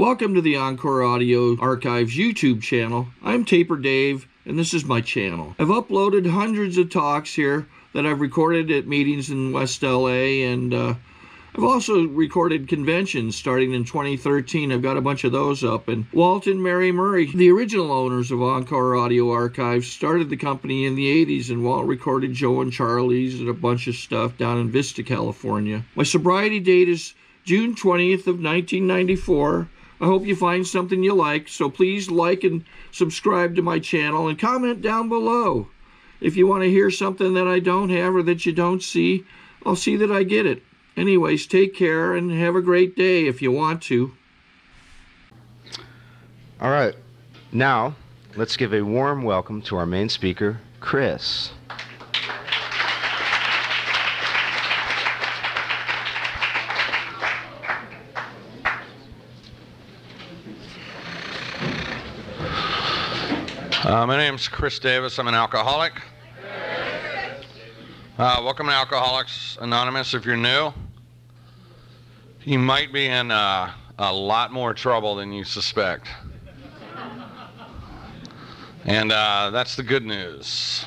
Welcome to the Encore Audio Archives YouTube channel. I'm Taper Dave, and this is my channel. I've uploaded hundreds of talks here that I've recorded at meetings in West LA, and I've also recorded conventions starting in 2013. I've got a bunch of those up. And Walt and Mary Murray, the original owners of Encore Audio Archives, started the company in the 80s, and Walt recorded Joe and Charlie's and a bunch of stuff down in Vista, California. My sobriety date is June 20th of 1994. I hope you find something you like, so please like and subscribe to my channel and comment down below. If you want to hear something that I don't have or that you don't see, I'll see that I get it. Anyways, take care and have a great day if you want to. All right, now let's give a warm welcome to our main speaker, Chris. My name's Chris Davis. I'm an alcoholic. Welcome to Alcoholics Anonymous. If you're new, you might be in a lot more trouble than you suspect. And that's the good news.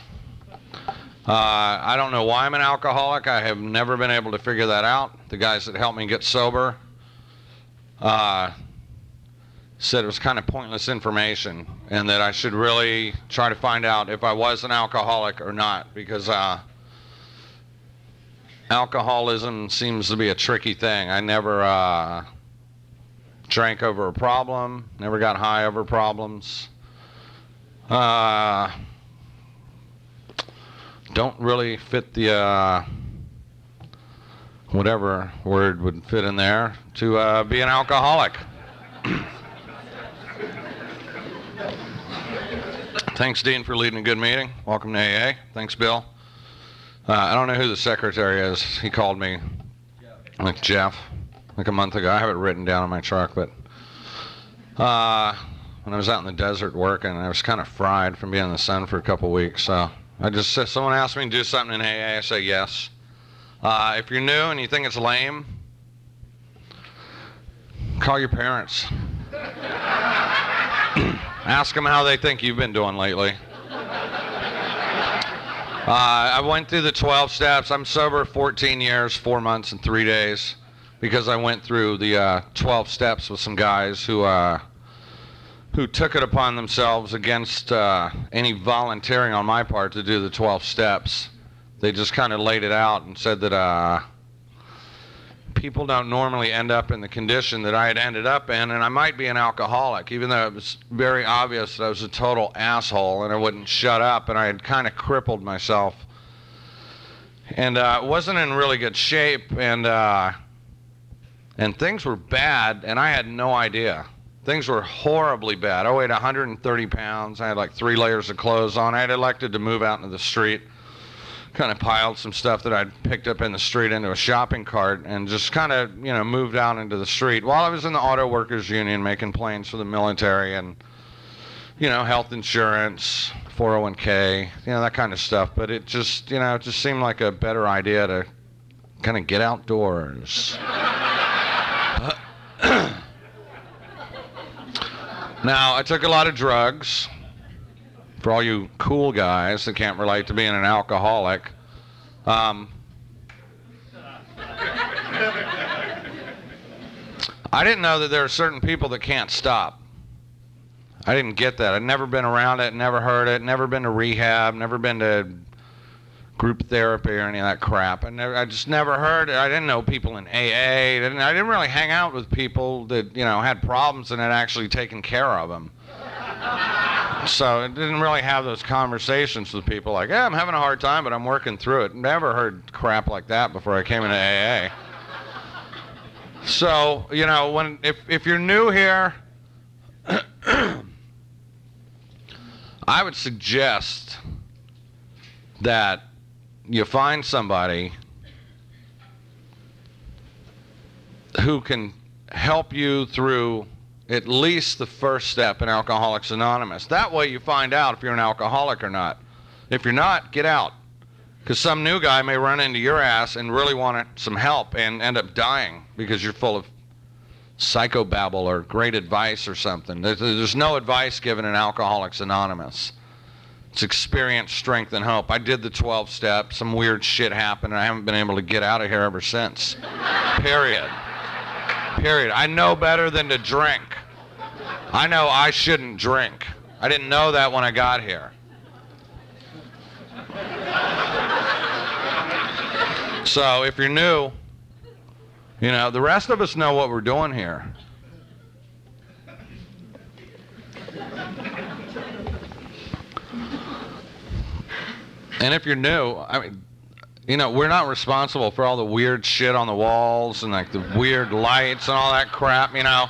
I don't know why I'm an alcoholic. I have never been able to figure that out. The guys that helped me get sober said it was kind of pointless information and that I should really try to find out if I was an alcoholic or not, because alcoholism seems to be a tricky thing. I never drank over a problem, never got high over problems. Don't really fit the whatever word would fit in there to be an alcoholic. Thanks, Dean, for leading a good meeting. Welcome to AA. Thanks, Bill. I don't know who the secretary is. He called me, like Jeff, like a month ago. I have it written down in my truck, but when I was out in the desert working, I was kind of fried from being in the sun for a couple weeks. So I just said, someone asked me to do something in AA, I say yes. If you're new and you think it's lame, call your parents. Ask them how they think you've been doing lately. I went through the 12 steps. I'm sober 14 years, 4 months, and 3 days because I went through the 12 steps with some guys who took it upon themselves against any volunteering on my part to do the 12 steps. They just kind of laid it out and said that people don't normally end up in the condition that I had ended up in, and I might be an alcoholic, even though it was very obvious that I was a total asshole and I wouldn't shut up, and I had kind of crippled myself. And wasn't in really good shape, and things were bad, and I had no idea. Things were horribly bad. I weighed 130 pounds. I had like 3 layers of clothes on. I had elected to move out into the street. Kind of piled some stuff that I'd picked up in the street into a shopping cart and just kind of, moved out into the street while I was in the Auto Workers Union making plans for the military and, health insurance, 401k, that kind of stuff. But it just, it just seemed like a better idea to kind of get outdoors. Now, I took a lot of drugs. For all you cool guys that can't relate to being an alcoholic, I didn't know that there are certain people that can't stop. I didn't get that. I'd never been around it, never heard it, never been to rehab, never been to group therapy or any of that crap. I just never heard it. I didn't know people in AA. I didn't really hang out with people that, had problems and had actually taken care of them. So I didn't really have those conversations with people like, yeah, I'm having a hard time, but I'm working through it. Never heard crap like that before I came into AA. So, if you're new here, I would suggest that you find somebody who can help you through at least the first step in Alcoholics Anonymous. That way you find out if you're an alcoholic or not. If you're not, get out. Because some new guy may run into your ass and really want some help and end up dying because you're full of psychobabble or great advice or something. There's no advice given in Alcoholics Anonymous. It's experience, strength, and hope. I did the 12 steps. Some weird shit happened, and I haven't been able to get out of here ever since. Period. Period. I know better than to drink. I know I shouldn't drink. I didn't know that when I got here. So if you're new, you know, the rest of us know what we're doing here. And if you're new, I mean, you know, we're not responsible for all the weird shit on the walls and like the weird lights and all that crap, you know.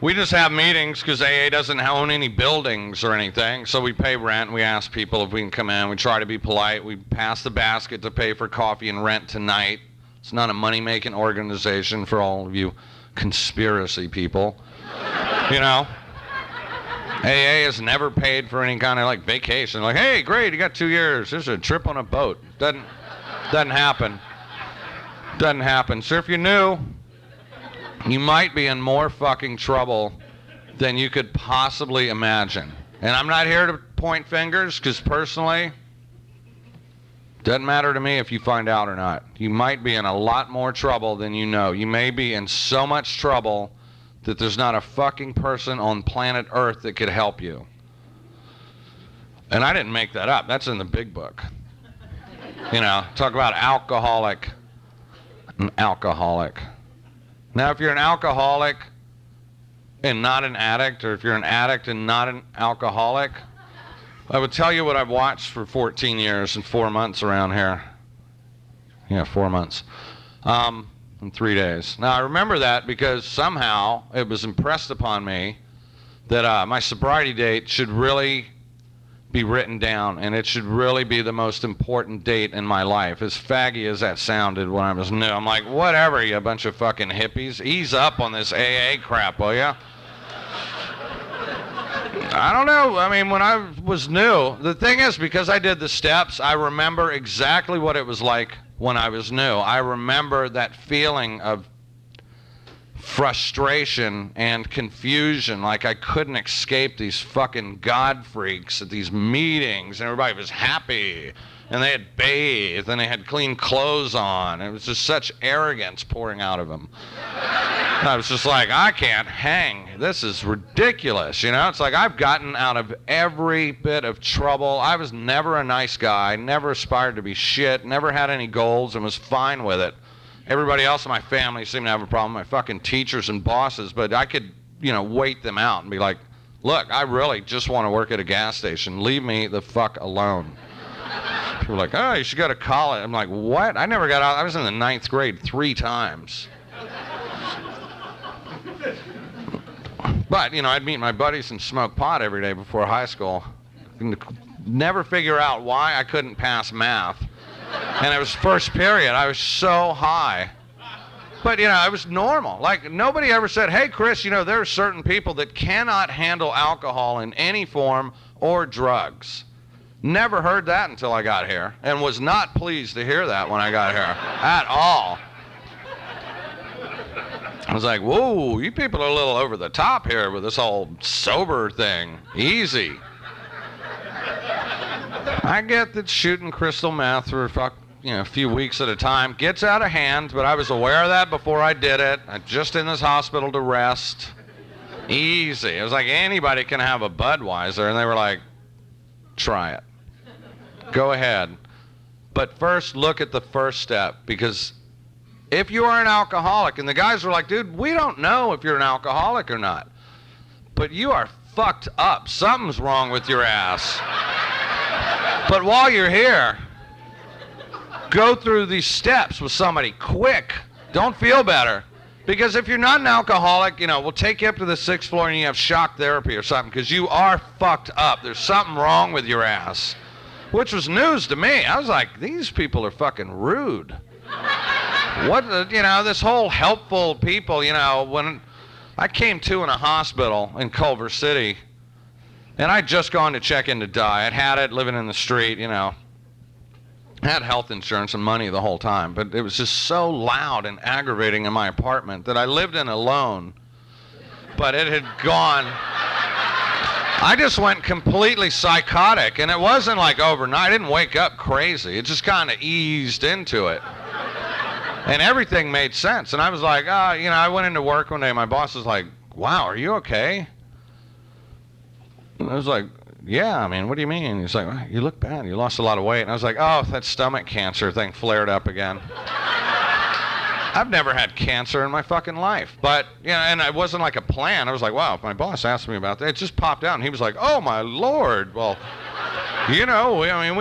We just have meetings because AA doesn't own any buildings or anything, so we pay rent. We ask people if we can come in. We try to be polite. We pass the basket to pay for coffee and rent tonight. It's not a money-making organization for all of you conspiracy people, you know. AA has never paid for any kind of like vacation. Like, hey, great, you got 2 years. There's a trip on a boat. Doesn't happen. Doesn't happen. So if you're new, you might be in more fucking trouble than you could possibly imagine. And I'm not here to point fingers, because personally, doesn't matter to me if you find out or not. You might be in a lot more trouble than you know. You may be in so much trouble that there's not a fucking person on planet Earth that could help you. And I didn't make that up. That's in the big book. You know, talk about alcoholic. An alcoholic. Now, if you're an alcoholic and not an addict, or if you're an addict and not an alcoholic, I would tell you what I've watched for 14 years and 4 months around here. Yeah, 4 months. In 3 days. Now, I remember that because somehow it was impressed upon me that my sobriety date should really be written down, and it should really be the most important date in my life. As faggy as that sounded when I was new, I'm like, whatever, you bunch of fucking hippies. Ease up on this AA crap, will ya? I don't know. I mean, when I was new, the thing is, because I did the steps, I remember exactly what it was like when I was new. I remember that feeling of frustration and confusion, like I couldn't escape these fucking God freaks at these meetings, and everybody was happy, and they had bathed, and they had clean clothes on. It was just such arrogance pouring out of them. And I was just like, I can't hang. This is ridiculous, you know? It's like I've gotten out of every bit of trouble. I was never a nice guy, never aspired to be shit, never had any goals, and was fine with it. Everybody else in my family seemed to have a problem, my fucking teachers and bosses, but I could, you know, wait them out and be like, look, I really just want to work at a gas station. Leave me the fuck alone. People were like, oh, you should go to college. I'm like, what? I never got out. I was in the 9th grade 3 times. But, you know, I'd meet my buddies and smoke pot every day before high school. Never figure out why I couldn't pass math. And it was first period. I was so high. But, you know, it was normal. Like, nobody ever said, hey, Chris, you know, there are certain people that cannot handle alcohol in any form or drugs. Never heard that until I got here, and was not pleased to hear that when I got here at all. I was like, whoa, you people are a little over the top here with this whole sober thing. Easy. I get that shooting crystal meth for a few weeks at a time gets out of hand, but I was aware of that before I did it. I'm just in this hospital to rest. Easy. It was like anybody can have a Budweiser, and they were like, try it. Go ahead. But first, look at the first step, because if you are an alcoholic, and the guys were like, dude, we don't know if you're an alcoholic or not, but you are fucked up. Something's wrong with your ass. But while you're here, go through these steps with somebody quick. Don't feel better. Because if you're not an alcoholic, you know, we'll take you up to the 6th floor and you have shock therapy or something, because you are fucked up. There's something wrong with your ass. Which was news to me. I was like, these people are fucking rude. What, you know, this whole helpful people, you know, when I came to in a hospital in Culver City, and I'd just gone to check in to die. I'd had it living in the street, you know. I had health insurance and money the whole time, but it was just so loud and aggravating in my apartment that I lived in alone. But it had gone. I just went completely psychotic, and it wasn't like overnight. I didn't wake up crazy. It just kind of eased into it. And everything made sense. And I was like, I went into work one day. My boss was like, wow, are you okay? And I was like, yeah, I mean, what do you mean? He's like, well, you look bad. You lost a lot of weight. And I was like, oh, that stomach cancer thing flared up again. I've never had cancer in my fucking life. But, and it wasn't like a plan. I was like, wow, if my boss asked me about that, it just popped out. And he was like, oh, my Lord. Well, we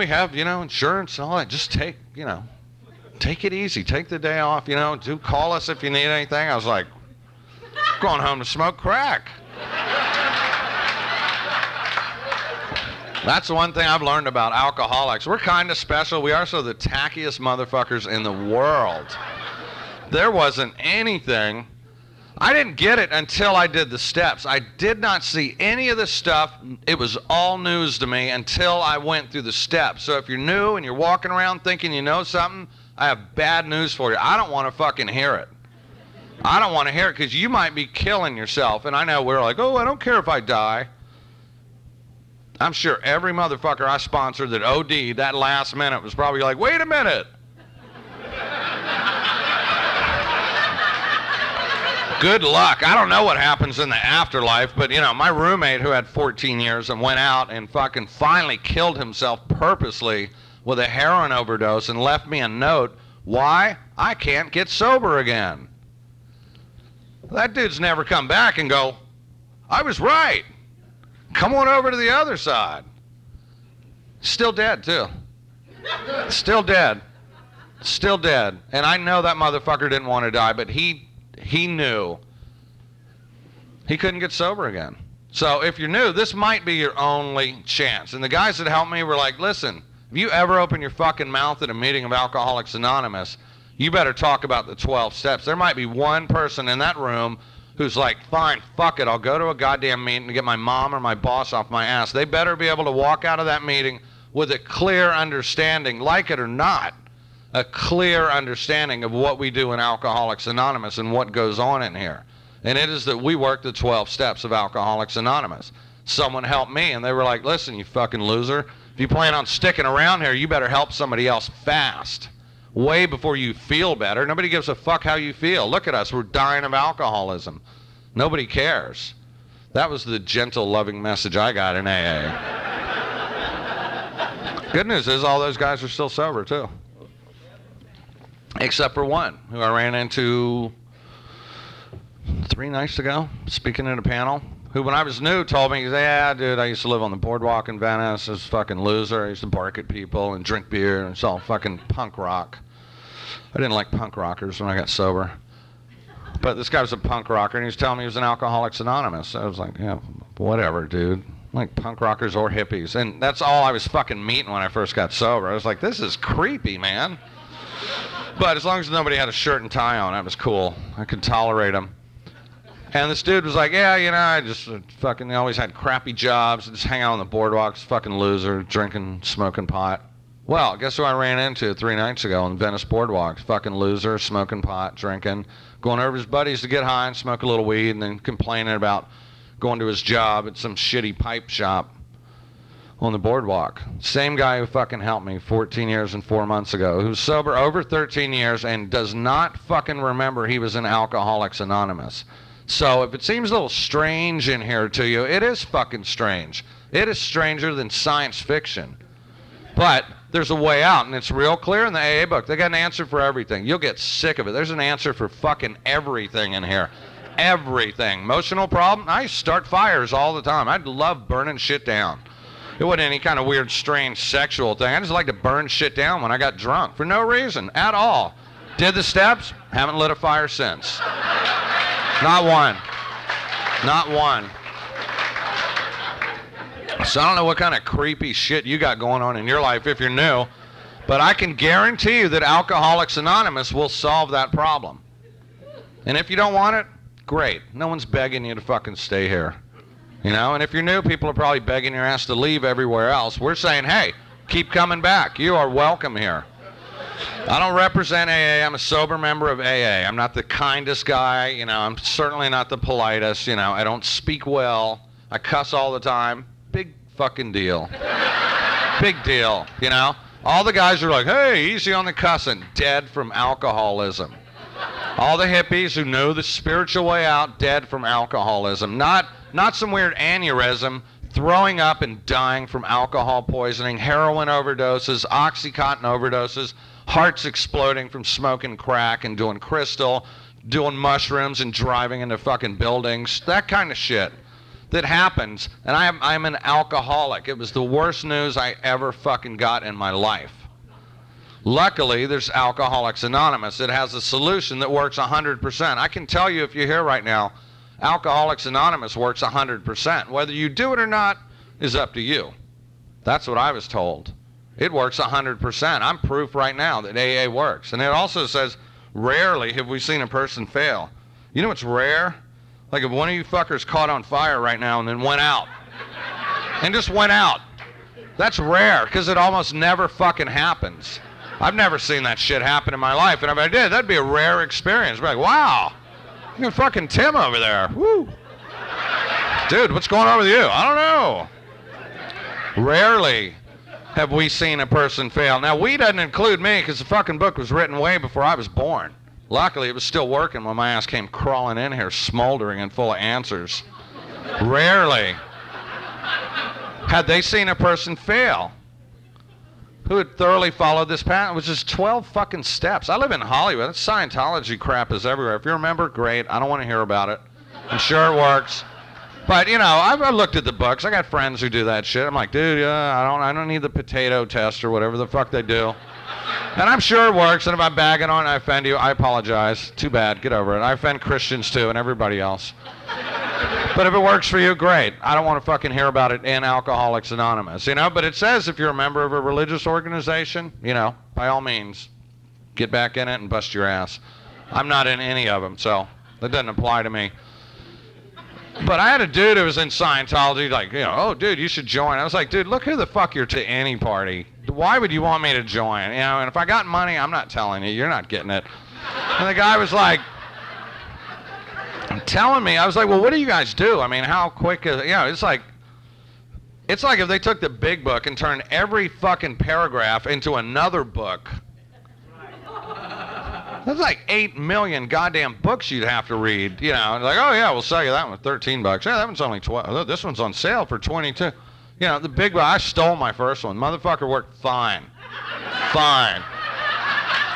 have, insurance and all that. Just take it easy. Take the day off, do call us if you need anything. I was like, going home to smoke crack. That's the one thing I've learned about alcoholics. We're kind of special. We are the tackiest motherfuckers in the world. There wasn't anything. I didn't get it until I did the steps. I did not see any of this stuff. It was all news to me until I went through the steps. So if you're new and you're walking around thinking you know something, I have bad news for you. I don't want to fucking hear it. I don't want to hear it because you might be killing yourself. And I know we're like, oh, I don't care if I die. I'm sure every motherfucker I sponsored that OD'd that last minute was probably like, wait a minute. Good luck. I don't know what happens in the afterlife, but my roommate who had 14 years and went out and fucking finally killed himself purposely with a heroin overdose and left me a note. Why? I can't get sober again. That dude's never come back and go, I was right. Come on over to the other side. Still dead, too. Still dead. Still dead. And I know that motherfucker didn't want to die, but he knew he couldn't get sober again. So if you're new, this might be your only chance. And the guys that helped me were like, listen, if you ever open your fucking mouth at a meeting of Alcoholics Anonymous, you better talk about the 12 steps. There might be one person in that room who's like, fine, fuck it, I'll go to a goddamn meeting to get my mom or my boss off my ass. They better be able to walk out of that meeting with a clear understanding, like it or not, a clear understanding of what we do in Alcoholics Anonymous and what goes on in here. And it is that we work the 12 steps of Alcoholics Anonymous. Someone helped me, and they were like, listen, you fucking loser, if you plan on sticking around here, you better help somebody else fast. Way before you feel better. Nobody gives a fuck how you feel. Look at us. We're dying of alcoholism. Nobody cares. That was the gentle, loving message I got in AA. Good news is all those guys are still sober, too. Except for one, who I ran into 3 nights ago, speaking at a panel, who when I was new told me, yeah, dude, I used to live on the boardwalk in Venice. I was a fucking loser. I used to bark at people and drink beer, and it's all fucking punk rock. I didn't like punk rockers when I got sober. But this guy was a punk rocker, and he was telling me he was an Alcoholics Anonymous. I was like, yeah, whatever, dude. Like punk rockers or hippies. And that's all I was fucking meeting when I first got sober. I was like, this is creepy, man. But as long as nobody had a shirt and tie on, that was cool. I could tolerate them. And this dude was like, yeah, I just fucking always had crappy jobs, just hang out on the boardwalks, fucking loser, drinking, smoking pot. Well, guess who I ran into 3 nights ago on the Venice boardwalk? Fucking loser, smoking pot, drinking, going over to his buddies to get high and smoke a little weed, and then complaining about going to his job at some shitty pipe shop on the boardwalk. Same guy who fucking helped me 14 years and 4 months ago, who's sober over 13 years and does not fucking remember he was in Alcoholics Anonymous. So if it seems a little strange in here to you, it is fucking strange. It is stranger than science fiction. But there's a way out, and it's real clear in the AA book. They got an answer for everything. You'll get sick of it. There's an answer for fucking everything in here. Everything. Emotional problem? I start fires all the time. I love burning shit down. It wasn't any kind of weird, strange sexual thing. I just like to burn shit down when I got drunk for no reason at all. Did the steps, haven't lit a fire since. Not one. Not one. So I don't know what kind of creepy shit you got going on in your life if you're new, but I can guarantee you that Alcoholics Anonymous will solve that problem. And if you don't want it, great. No one's begging you to fucking stay here. And if you're new, people are probably begging your ass to leave everywhere else. We're saying, hey, Keep coming back. You are welcome here. I don't represent AA. I'm a sober member of AA. I'm not the kindest guy. You know, I'm certainly not the politest. You know, I don't speak well. I cuss all the time. Big fucking deal. Big deal, you know? All the guys are like, hey, easy on the cussing. Dead from alcoholism. All the hippies who knew the spiritual way out, dead from alcoholism. Not some weird aneurysm, throwing up and dying from alcohol poisoning, heroin overdoses, Oxycontin overdoses, hearts exploding from smoking crack and doing crystal, doing mushrooms and driving into fucking buildings. That kind of shit that happens. And I'm an alcoholic. It was the worst news I ever fucking got in my life. Luckily, there's Alcoholics Anonymous. It has a solution that works 100%. I can tell you if you're here right now, Alcoholics Anonymous works 100%. Whether you do it or not is up to you. That's what I was told. It works 100%. I'm proof right now that AA works. And it also says, rarely have we seen a person fail. You know what's rare? Like if one of you fuckers caught on fire right now and then went out. And just went out. That's rare, because it almost never fucking happens. I've never seen that shit happen in my life, and if I did, that'd be a rare experience. I'd be like, wow, you're fucking Tim over there. Woo. Dude, what's going on with you? I don't know. Rarely have we seen a person fail. Now, we doesn't include me, because the fucking book was written way before I was born. Luckily, it was still working when my ass came crawling in here, smoldering and full of answers. Rarely had they seen a person fail who had thoroughly followed this path. It was just 12 fucking steps. I live in Hollywood. That Scientology crap is everywhere. If you're a member, great. I don't want to hear about it. I'm sure it works. But, you know, I've looked at the books. I got friends who do that shit. I'm like, dude, I don't need the potato test or whatever the fuck they do. And I'm sure it works. And if I'm bagging on and I offend you, I apologize. Too bad. Get over it. I offend Christians, too, and everybody else. But if it works for you, great. I don't want to fucking hear about it in Alcoholics Anonymous, you know? But it says if you're a member of a religious organization, you know, by all means, get back in it and bust your ass. I'm not in any of them, so that doesn't apply to me. But I had a dude who was in Scientology, like, you know, oh, dude, you should join. I was like, dude, look who the fuck you're to any party. Why would you want me to join? You know, and if I got money, I'm not telling you. You're not getting it. And the guy was like, telling me, I was like, well, what do you guys do? I mean, how quick is, you know, it's like if they took the big book and turned every fucking paragraph into another book. That's like 8 million goddamn books you'd have to read, you know. Like, oh yeah, we'll sell you that one for $13. Yeah, that one's only 12. This one's on sale for 22. You know, the big book, I stole my first one. Motherfucker worked fine. Fine.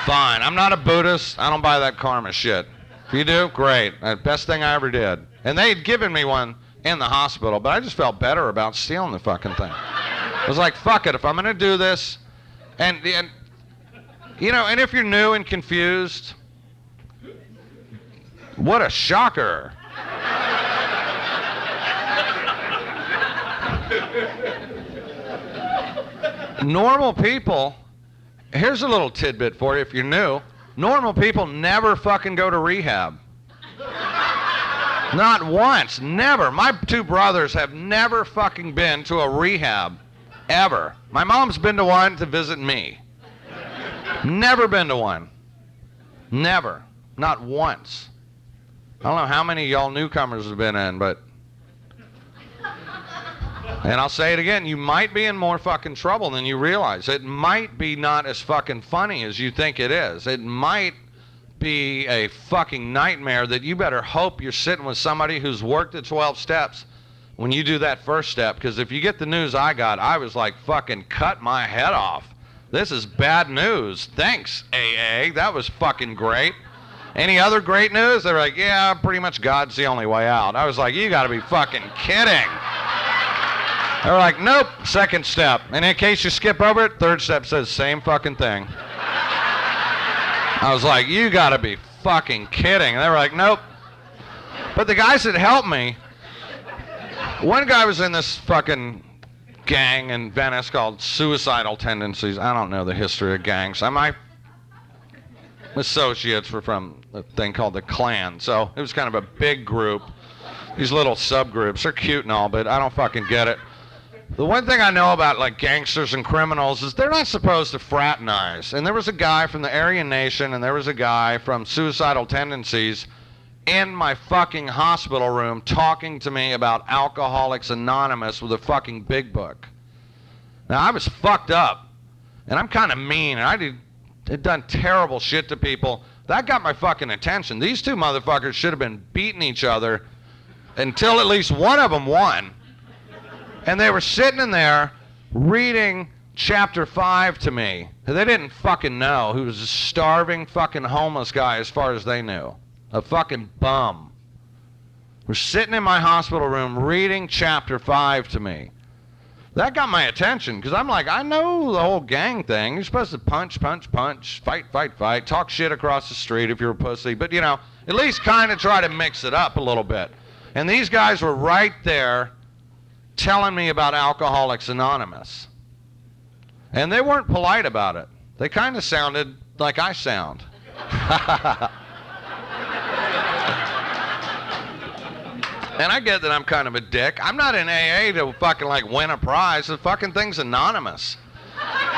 I'm not a Buddhist. I don't buy that karma shit. If you do, great. Best thing I ever did. And they'd given me one in the hospital, but I just felt better about stealing the fucking thing. I was like, fuck it, if I'm gonna do this, and you know, and if you're new and confused, what a shocker. Normal people, here's a little tidbit for you if you're new. Normal people never fucking go to rehab. Not once, never. My two brothers have never fucking been to a rehab, ever. My mom's been to one to visit me. Never been to one. Never. Not once. I don't know how many of y'all newcomers have been in, but... And I'll say it again, you might be in more fucking trouble than you realize. It might be not as fucking funny as you think it is. It might be a fucking nightmare that you better hope you're sitting with somebody who's worked the 12 steps when you do that first step. Because if you get the news I got, I was like, fucking cut my head off. This is bad news. Thanks, AA. That was fucking great. Any other great news? They were like, yeah, pretty much God's the only way out. I was like, you gotta be fucking kidding. They were like, nope, second step. And in case you skip over it, third step says same fucking thing. I was like, you gotta be fucking kidding. And they were like, nope. But the guys that helped me, one guy was in this fucking gang in Venice called Suicidal Tendencies. I don't know the history of gangs. My associates were from a thing called the Klan. So it was kind of a big group. These little subgroups. They're cute and all, but I don't fucking get it. The one thing I know about like gangsters and criminals is they're not supposed to fraternize. And there was a guy from the Aryan Nation and there was a guy from Suicidal Tendencies in my fucking hospital room talking to me about Alcoholics Anonymous with a fucking big book. Now I was fucked up and I'm kind of mean and I had done terrible shit to people. That got my fucking attention. These two motherfuckers should have been beating each other until at least one of them won. And they were sitting in there reading chapter 5 to me. They didn't fucking know. He was a starving fucking homeless guy as far as they knew. A fucking bum. We're sitting in my hospital room reading chapter 5 to me. That got my attention because I'm like, I know the whole gang thing. You're supposed to punch, punch, punch, fight, fight, fight, talk shit across the street if you're a pussy. But, you know, at least kind of try to mix it up a little bit. And these guys were right there telling me about Alcoholics Anonymous. And they weren't polite about it. They kind of sounded like I sound. And I get that I'm kind of a dick. I'm not in AA to fucking like win a prize. The fucking thing's anonymous.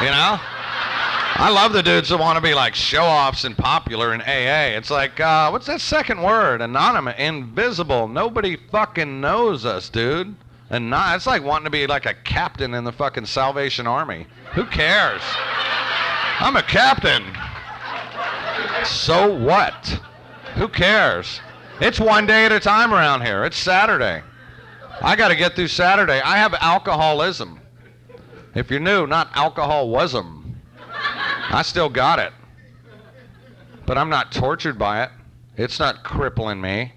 You know? I love the dudes that want to be like show-offs and popular in AA. It's like, what's that second word? Anonymous, invisible. Nobody fucking knows us, dude. And it's like wanting to be like a captain in the fucking Salvation Army. Who cares? I'm a captain. So what? Who cares? It's one day at a time around here. It's Saturday. I got to get through Saturday. I have alcoholism. If you're new, not alcoholism. I still got it. But I'm not tortured by it. It's not crippling me.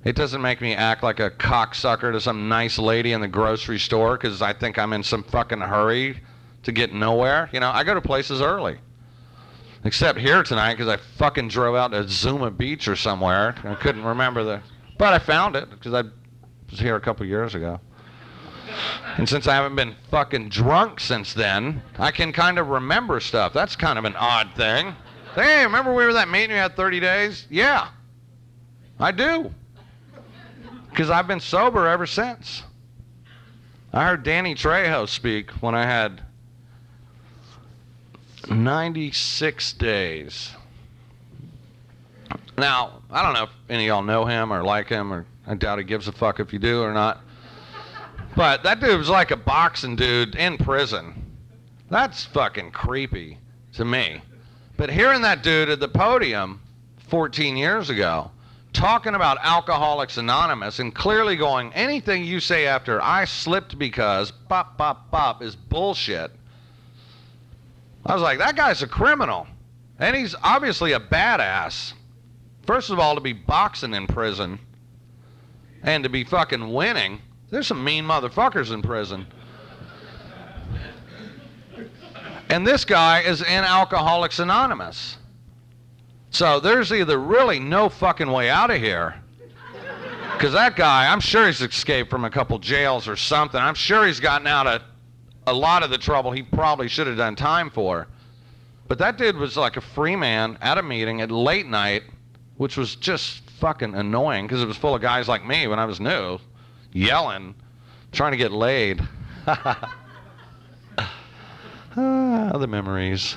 It doesn't make me act like a cocksucker to some nice lady in the grocery store because I think I'm in some fucking hurry to get nowhere. You know, I go to places early. Except here tonight because I fucking drove out to Zuma Beach or somewhere. I couldn't remember but I found it because I was here a couple years ago. And since I haven't been fucking drunk since then, I can kind of remember stuff. That's kind of an odd thing. Hey, remember we were at that meeting we had 30 days? Yeah, I do. Because I've been sober ever since. I heard Danny Trejo speak when I had 96 days. Now, I don't know if any of y'all know him or like him, or I doubt he gives a fuck if you do or not. But that dude was like a boxing dude in prison. That's fucking creepy to me. But hearing that dude at the podium 14 years ago talking about Alcoholics Anonymous and clearly going, anything you say after I slipped because pop, pop, pop is bullshit. I was like, that guy's a criminal. And he's obviously a badass. First of all, to be boxing in prison and to be fucking winning. There's some mean motherfuckers in prison. And this guy is in Alcoholics Anonymous. So there's either really no fucking way out of here. Because that guy, I'm sure he's escaped from a couple jails or something. I'm sure he's gotten out of a lot of the trouble he probably should have done time for. But that dude was like a free man at a meeting at late night, which was just fucking annoying because it was full of guys like me when I was new, yelling, trying to get laid. The memories.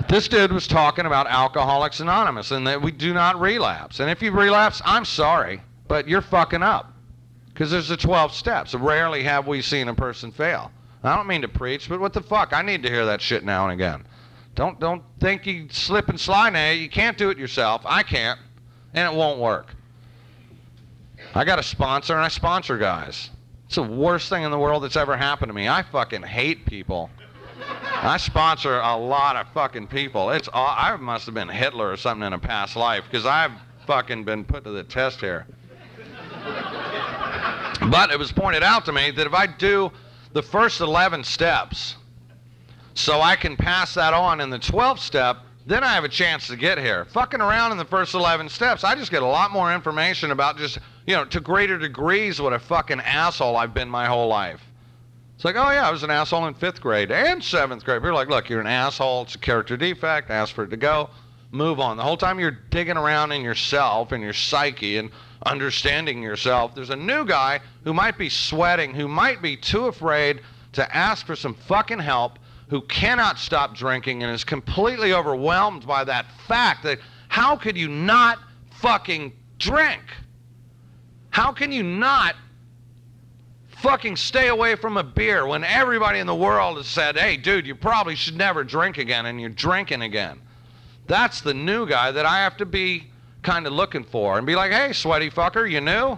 This dude was talking about Alcoholics Anonymous and that we do not relapse. And if you relapse, I'm sorry, but you're fucking up. Because there's the 12 steps. Rarely have we seen a person fail. I don't mean to preach, but what the fuck? I need to hear that shit now and again. Don't think you slip and slide now. You can't do it yourself. I can't. And it won't work. I got a sponsor and I sponsor guys. It's the worst thing in the world that's ever happened to me. I fucking hate people. I sponsor a lot of fucking people. I must have been Hitler or something in a past life because I've fucking been put to the test here. But it was pointed out to me that if I do the first 11 steps so I can pass that on in the 12th step, then I have a chance to get here. Fucking around in the first 11 steps, I just get a lot more information about just, you know, to greater degrees what a fucking asshole I've been my whole life. It's like, oh yeah, I was an asshole in 5th grade and 7th grade. You're like, look, you're an asshole. It's a character defect. Ask for it to go. Move on. The whole time you're digging around in yourself and your psyche and understanding yourself. There's a new guy who might be sweating, who might be too afraid to ask for some fucking help, who cannot stop drinking and is completely overwhelmed by that fact that how could you not fucking drink? How can you not fucking stay away from a beer when everybody in the world has said, hey, dude, you probably should never drink again, and you're drinking again? That's the new guy that I have to be kind of looking for and be like, hey, sweaty fucker, you new?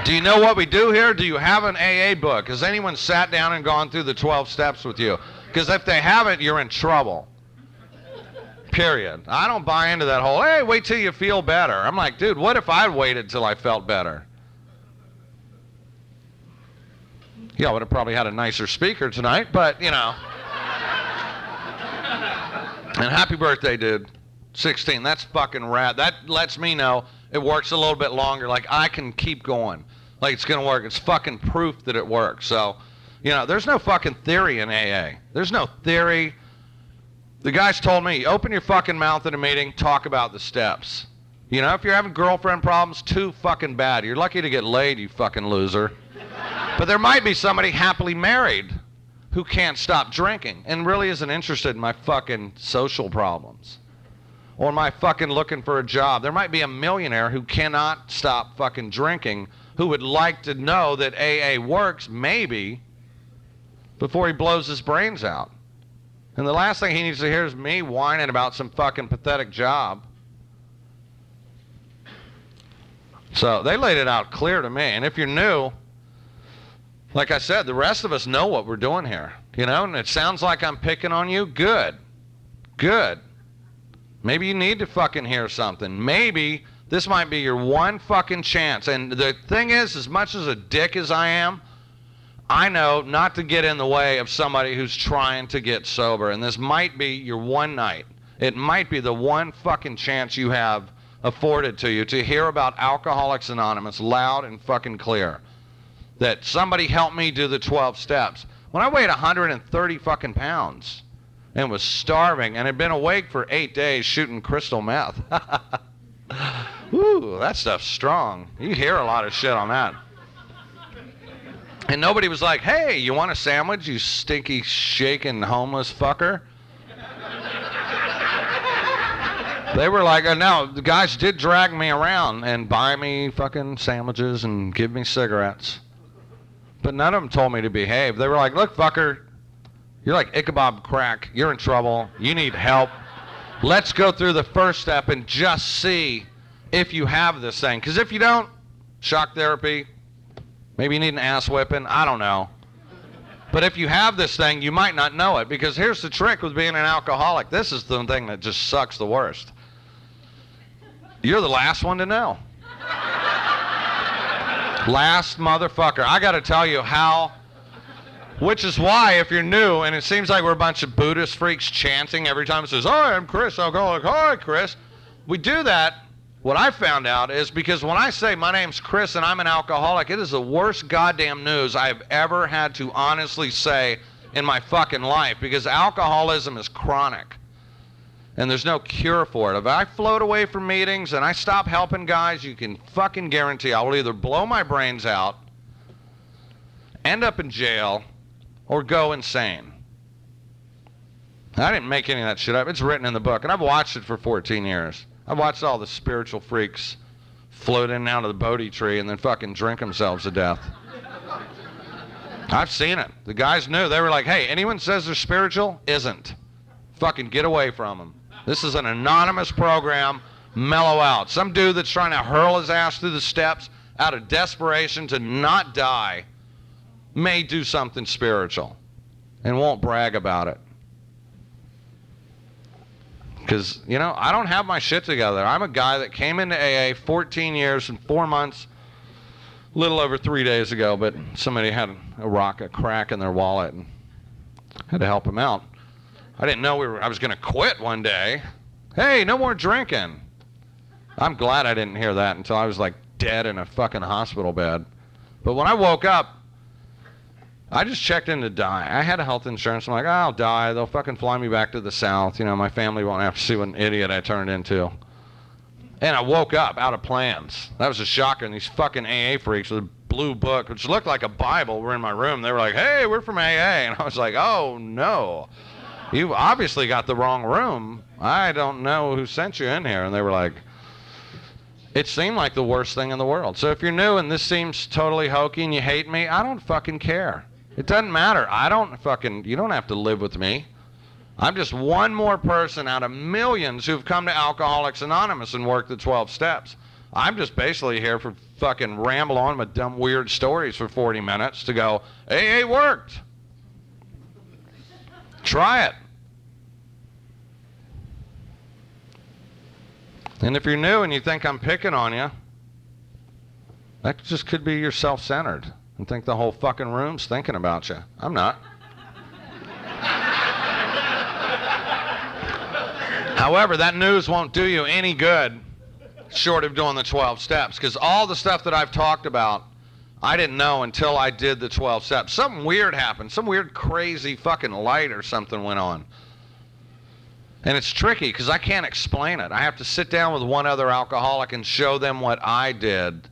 Do you know what we do here? Do you have an AA book? Has anyone sat down and gone through the 12 steps with you? Because if they haven't, you're in trouble. Period. I don't buy into that whole, hey, wait till you feel better. I'm like, dude, what if I waited till I felt better? Yeah, I would have probably had a nicer speaker tonight, but, you know. And happy birthday, dude. 16, that's fucking rad. That lets me know it works a little bit longer. Like, I can keep going. Like, it's going to work. It's fucking proof that it works. So, you know, there's no fucking theory in AA. There's no theory. The guys told me, open your fucking mouth at a meeting, talk about the steps. You know, if you're having girlfriend problems, too fucking bad. You're lucky to get laid, you fucking loser. But there might be somebody happily married who can't stop drinking and really isn't interested in my fucking social problems or my fucking looking for a job. There might be a millionaire who cannot stop fucking drinking who would like to know that AA works, maybe, before he blows his brains out. And the last thing he needs to hear is me whining about some fucking pathetic job. So they laid it out clear to me. And if you're new, like I said, the rest of us know what we're doing here. You know, and it sounds like I'm picking on you. Good. Good. Maybe you need to fucking hear something. Maybe this might be your one fucking chance. And the thing is, as much as a dick as I am, I know not to get in the way of somebody who's trying to get sober. And this might be your one night. It might be the one fucking chance you have afforded to you to hear about Alcoholics Anonymous loud and fucking clear. That somebody helped me do the 12 steps. When I weighed 130 fucking pounds and was starving and had been awake for 8 days shooting crystal meth. Woo, that stuff's strong. You hear a lot of shit on that. And nobody was like, hey, you want a sandwich, you stinky, shaking, homeless fucker? They were like, no, the guys did drag me around and buy me fucking sandwiches and give me cigarettes. But none of them told me to behave. They were like, look, fucker, you're like Ichabod Crack. You're in trouble. You need help. Let's go through the first step and just see if you have this thing. Because if you don't, shock therapy, maybe you need an ass whipping, I don't know. But if you have this thing, you might not know it. Because here's the trick with being an alcoholic. This is the thing that just sucks the worst. You're the last one to know. Last motherfucker. I got to tell you how, which is why if you're new, and it seems like we're a bunch of Buddhist freaks chanting every time it says, hi, I'm Chris, alcoholic, hi, Chris. We do that. What I found out is because when I say my name's Chris and I'm an alcoholic, it is the worst goddamn news I've ever had to honestly say in my fucking life, because alcoholism is chronic and there's no cure for it. If I float away from meetings and I stop helping guys, you can fucking guarantee I will either blow my brains out, end up in jail, or go insane. I didn't make any of that shit up. It's written in the book, and I've watched it for 14 years. I've watched all the spiritual freaks float in and out of the Bodhi tree and then fucking drink themselves to death. I've seen it. The guys knew. They were like, hey, anyone says they're spiritual isn't. Fucking get away from them. This is an anonymous program. Mellow out. Some dude that's trying to hurl his ass through the steps out of desperation to not die may do something spiritual and won't brag about it. Because, you know, I don't have my shit together. I'm a guy that came into AA 14 years and 4 months, a little over 3 days ago, but somebody had a crack in their wallet and had to help him out. I didn't know I was going to quit one day. Hey, no more drinking. I'm glad I didn't hear that until I was like dead in a fucking hospital bed. But when I woke up, I just checked in to die. I had a health insurance. I'm like, oh, I'll die. They'll fucking fly me back to the South. You know, my family won't have to see what an idiot I turned into. And I woke up out of plans. That was a shocker. And these fucking AA freaks with a blue book, which looked like a Bible, were in my room. They were like, hey, we're from AA. And I was like, oh, no. You obviously got the wrong room. I don't know who sent you in here. And they were like, it seemed like the worst thing in the world. So if you're new and this seems totally hokey and you hate me, I don't fucking care. It doesn't matter. You don't have to live with me. I'm just one more person out of millions who've come to Alcoholics Anonymous and worked the 12 steps. I'm just basically here for fucking ramble on with dumb weird stories for 40 minutes to go, AA worked. Try it. And if you're new and you think I'm picking on you, that just could be you're self-centered and think the whole fucking room's thinking about you. I'm not. However, that news won't do you any good short of doing the 12 steps, because all the stuff that I've talked about, I didn't know until I did the 12 steps. Something weird happened. Some weird, crazy fucking light or something went on. And it's tricky because I can't explain it. I have to sit down with one other alcoholic and show them what I did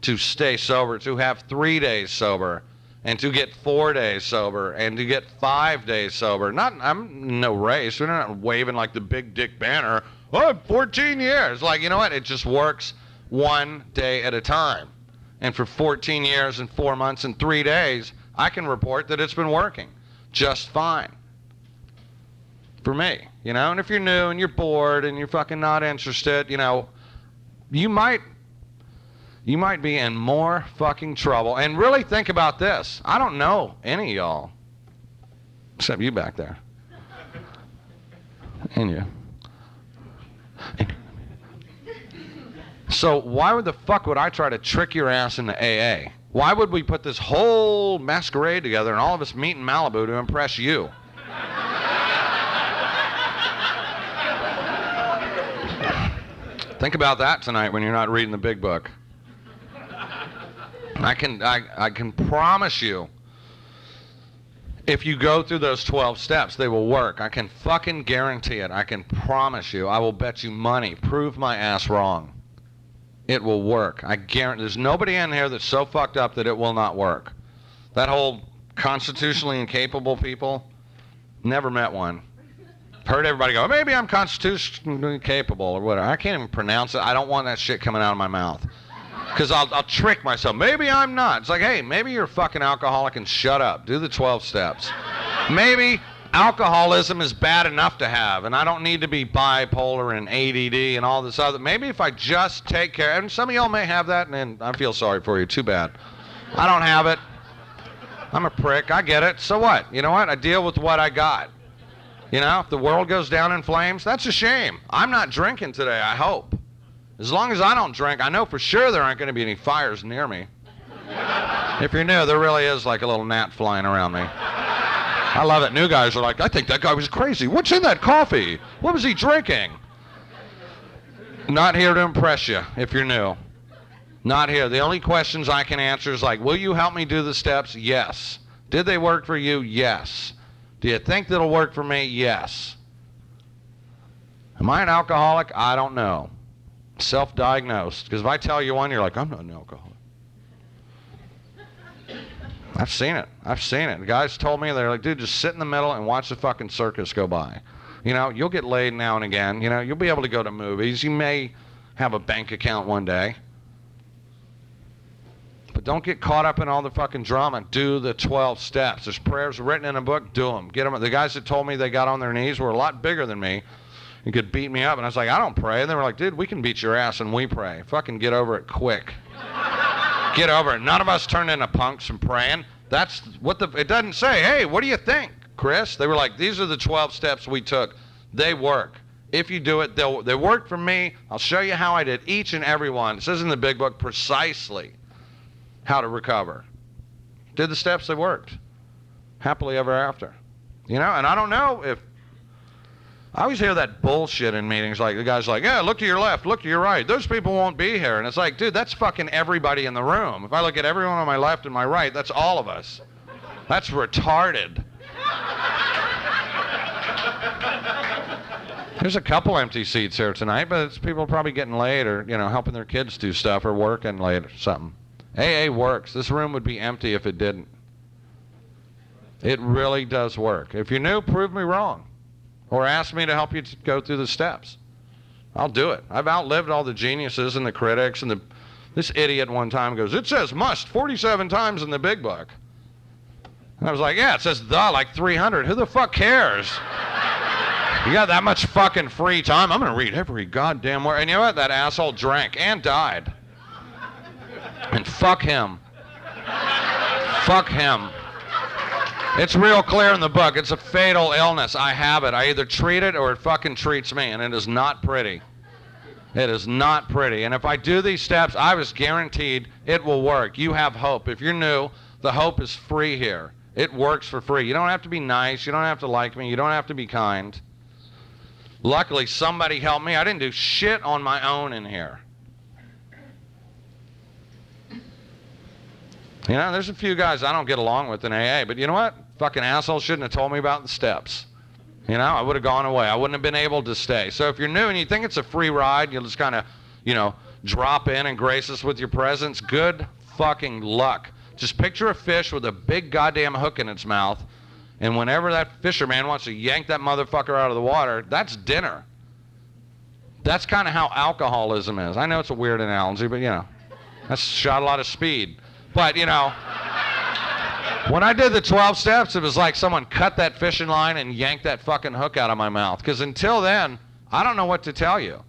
to stay sober, to have 3 days sober, and to get 4 days sober, and to get 5 days sober. I'm no race. We're not waving like the big dick banner. Oh, 14 years. Like, you know what? It just works 1 day at a time. And for 14 years and 4 months and 3 days, I can report that it's been working just fine. For me, you know? And if you're new and you're bored and you're fucking not interested, you know, you might be in more fucking trouble. And really think about this. I don't know any of y'all, except you back there. And you. So why the fuck would I try to trick your ass into AA? Why would we put this whole masquerade together and all of us meet in Malibu to impress you? Think about that tonight when you're not reading the big book. I can promise you, if you go through those 12 steps, they will work. I can fucking guarantee it. I can promise you. I will bet you money. Prove my ass wrong. It will work. I guarantee. There's nobody in here that's so fucked up that it will not work. That whole constitutionally incapable people, never met one. Heard everybody go, maybe I'm constitutionally capable or whatever. I can't even pronounce it. I don't want that shit coming out of my mouth. Because I'll trick myself. Maybe I'm not. It's like, hey, maybe you're a fucking alcoholic and shut up. Do the 12 steps. Maybe alcoholism is bad enough to have, and I don't need to be bipolar and ADD and all this other. Maybe if I just take care, and some of y'all may have that, and I feel sorry for you. Too bad. I don't have it. I'm a prick. I get it. So what? You know what? I deal with what I got. You know, if the world goes down in flames, that's a shame. I'm not drinking today, I hope. As long as I don't drink, I know for sure there aren't going to be any fires near me. If you're new, there really is like a little gnat flying around me. I love it. New guys are like, I think that guy was crazy. What's in that coffee? What was he drinking? Not here to impress you if you're new. Not here. The only questions I can answer is like, will you help me do the steps? Yes. Did they work for you? Yes. Do you think that'll work for me? Yes. Am I an alcoholic? I don't know. Self-diagnosed. Because if I tell you one, you're like, I'm not an alcoholic. I've seen it. The guys told me, they're like, dude, just sit in the middle and watch the fucking circus go by. You know, you'll get laid now and again. You know, you'll be able to go to movies. You may have a bank account one day. But don't get caught up in all the fucking drama. Do the 12 steps. There's prayers written in a book. Do them. Get them. The guys that told me they got on their knees were a lot bigger than me and could beat me up. And I was like, I don't pray. And they were like, dude, we can beat your ass and we pray. Fucking get over it quick. Get over it. None of us turned into punks from praying. That's what it doesn't say, hey, what do you think, Chris? They were like, these are the 12 steps we took. They work. If you do it, they work for me. I'll show you how I did each and every one. It says in the big book precisely how to recover. Did the steps, they worked. Happily ever after. You know, and I don't know if, I always hear that bullshit in meetings, like the guy's like, yeah, look to your left, look to your right. Those people won't be here. And it's like, dude, that's fucking everybody in the room. If I look at everyone on my left and my right, that's all of us. That's retarded. There's a couple empty seats here tonight, but it's people probably getting laid or, you know, helping their kids do stuff or working late or something. AA works. This room would be empty if it didn't. It really does work. If you're new, prove me wrong. Or ask me to help you to go through the steps. I'll do it. I've outlived all the geniuses and the critics and this idiot one time goes, it says must 47 times in the big book. And I was like, yeah, it says the like 300. Who the fuck cares? You got that much fucking free time? I'm going to read every goddamn word. And you know what? That asshole drank and died. And fuck him. Fuck him. It's real clear in the book. It's a fatal illness. I have it. I either treat it or it fucking treats me. And it is not pretty. It is not pretty. And if I do these steps, I was guaranteed it will work. You have hope. If you're new, the hope is free here. It works for free. You don't have to be nice. You don't have to like me. You don't have to be kind. Luckily, somebody helped me. I didn't do shit on my own in here. You know, there's a few guys I don't get along with in AA, but you know what? Fucking assholes shouldn't have told me about the steps. You know, I would have gone away. I wouldn't have been able to stay. So if you're new and you think it's a free ride, you'll just kind of, you know, drop in and grace us with your presence, good fucking luck. Just picture a fish with a big goddamn hook in its mouth, and whenever that fisherman wants to yank that motherfucker out of the water, that's dinner. That's kind of how alcoholism is. I know it's a weird analogy, but you know, that's shot a lot of speed. But you know, when I did the 12 steps, it was like someone cut that fishing line and yanked that fucking hook out of my mouth. Because until then, I don't know what to tell you.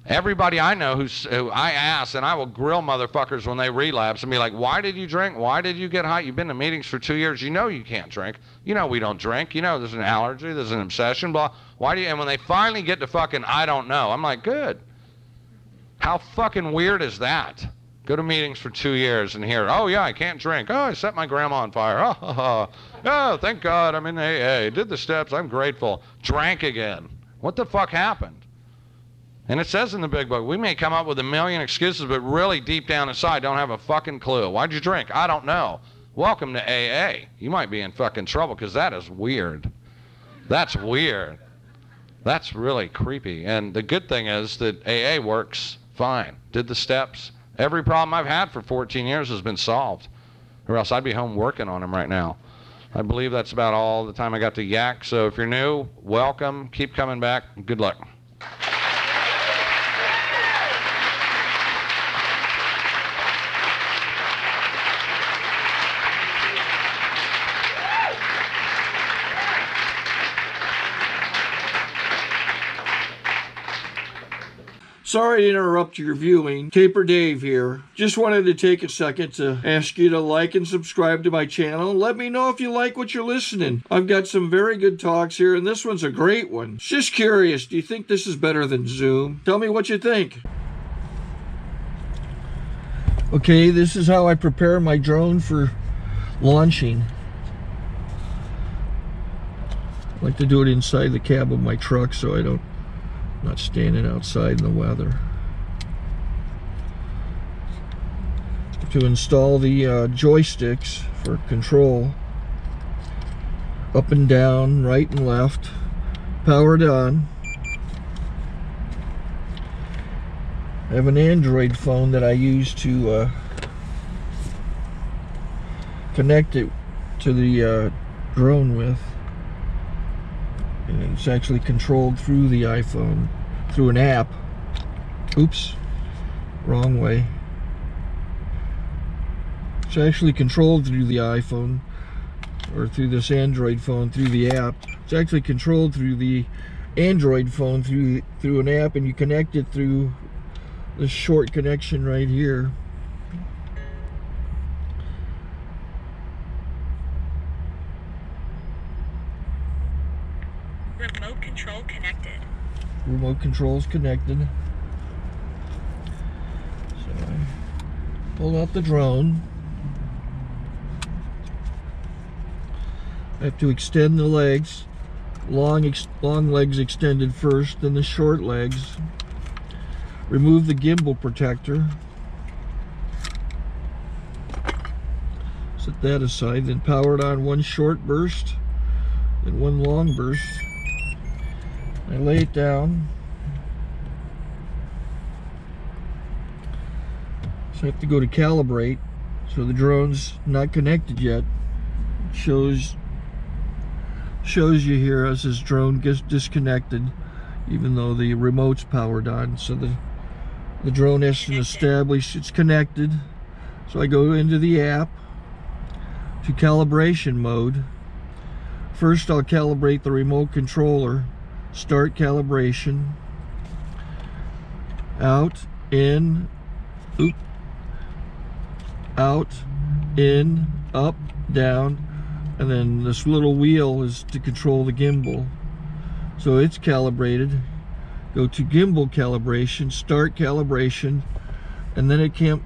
Everybody I know who I ask, and I will grill motherfuckers when they relapse and be like, why did you drink? Why did you get high? You've been to meetings for 2 years. You know you can't drink. You know we don't drink. You know there's an allergy. There's an obsession. Blah. Why do you? And when they finally get to fucking I don't know, I'm like, good. How fucking weird is that? Go to meetings for 2 years and hear, oh yeah, I can't drink. Oh, I set my grandma on fire. Oh, thank God I'm in AA. Did the steps. I'm grateful. Drank again. What the fuck happened? And it says in the big book, we may come up with a million excuses, but really deep down inside don't have a fucking clue. Why'd you drink? I don't know. Welcome to AA. You might be in fucking trouble because that is weird. That's weird. That's really creepy. And the good thing is that AA works fine. Did the steps. Every problem I've had for 14 years has been solved, or else I'd be home working on them right now. I believe that's about all the time I got to yak. So if you're new, welcome. Keep coming back. Good luck. Sorry to interrupt your viewing. Taper Dave here. Just wanted to take a second to ask you to like and subscribe to my channel. Let me know if you like what you're listening. I've got some very good talks here, and this one's a great one. Just curious, do you think this is better than Zoom? Tell me what you think. Okay, this is how I prepare my drone for launching. I like to do it inside the cab of my truck so I don't not standing outside in the weather. To install the joysticks for control, up and down, right and left, powered on. I have an Android phone that I use to connect it to the drone with. And it's actually controlled through the iPhone, through an app. Oops, wrong way. It's actually controlled through the iPhone, or through this Android phone, through the app. It's actually controlled through the Android phone, through an app, and you connect it through this short connection right here. Remote control connected. Remote control's connected. So I pull out the drone. I have to extend the legs. Long legs extended first, then the short legs. Remove the gimbal protector. Set that aside, then power it on one short burst, then one long burst. I lay it down. So I have to go to calibrate. So the drone's not connected yet. Shows you here as this drone gets disconnected, even though the remote's powered on. So the drone has to establish it's connected. So I go into the app to calibration mode. First I'll calibrate the remote controller. Start calibration. Out, in, oop, out, in, up, down, and then this little wheel is to control the gimbal. So it's calibrated. Go to gimbal calibration, start calibration, and then it calibrates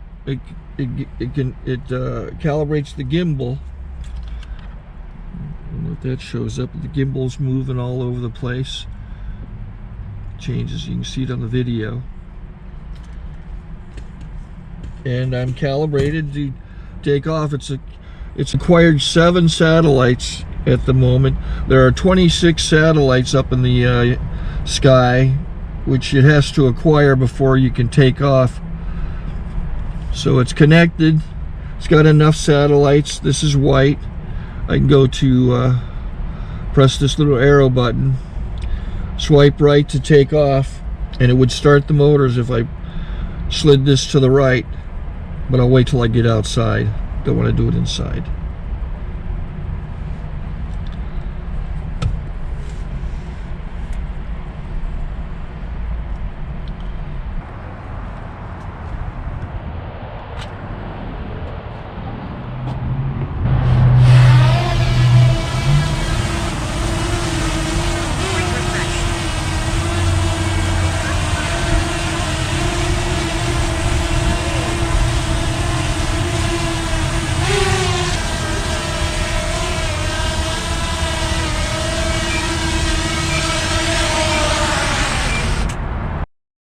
the gimbal. I don't know if that shows up. The gimbal's moving all over the place. Changes, you can see it on the video. And I'm calibrated to take off. It's acquired 7 satellites at the moment. There are 26 satellites up in the sky, which it has to acquire before you can take off. So it's connected. It's got enough satellites. This is white. I can go to press this little arrow button, swipe right to take off, and it would start the motors if I slid this to the right. But I'll wait till I get outside. Don't want to do it inside.